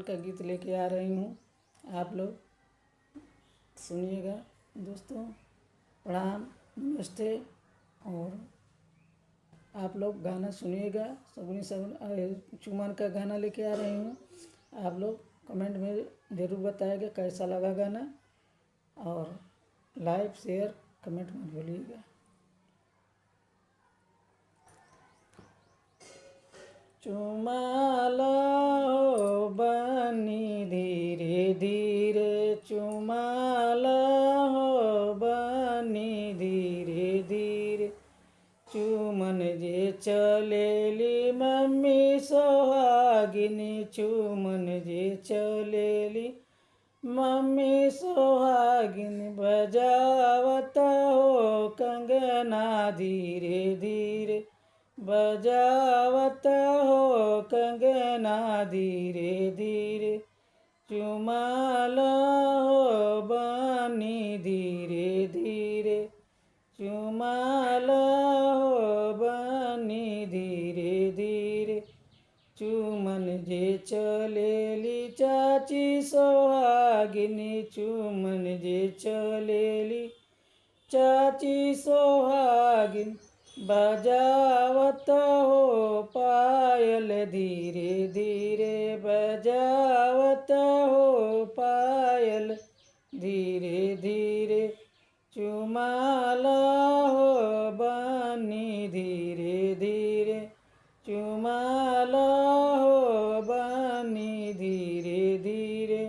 का गीत लेके आ रही हूँ, आप लोग सुनिएगा। दोस्तों प्रणाम, नमस्ते। और आप लोग गाना सुनिएगा। सगुनी चुमन का गाना लेके आ रही हूँ। आप लोग कमेंट में ज़रूर बताइएगा कैसा लगा गाना, और लाइक शेयर कमेंट मत भूलिएगा। चुमा लो बनी धीरे धीरे, चुमा लो बनी धीरे धीरे, चुमन जे चलेली मम्मी सोहागिनी, चुमन जे चलेली मम्मी सोहागिनी, बजावत हो कंगना धीरे धीरे, बजावत हो कंगना धीरे धीरे, चुमा लो बनी धीरे धीरे, चुमा लो बनी धीरे धीरे, चुमन जे चलेली चाची सोहागिनी, चुमन जे चलेली चाची सोहागिनी, बजावत हो पायल धीरे धीरे, बजावत हो पायल धीरे धीरे, चुमा लो बनी धीरे धीरे, चुमा लो बनी धीरे धीरे,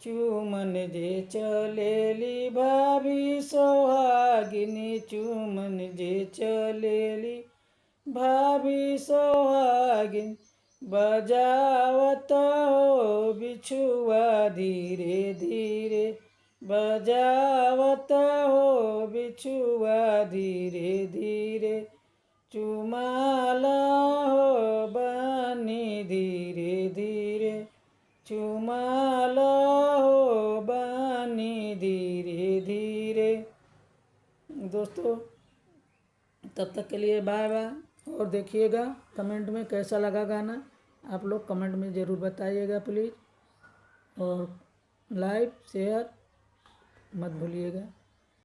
चुमन जे चलेली भाभी सोहागिनी, चुमन जे चलेली भाभी सोहागिनी, बजावत हो बिछुआ धीरे धीरे, बजावत हो बिछुआ धीरे धीरे, चुमा लो बनी धीरे धीरे, चुमा लो बनी धीरे धीरे। दोस्तों तब तक के लिए बाय बाय। और देखिएगा कमेंट में कैसा लगा गाना, आप लोग कमेंट में ज़रूर बताइएगा प्लीज़, और लाइक शेयर मत भूलिएगा।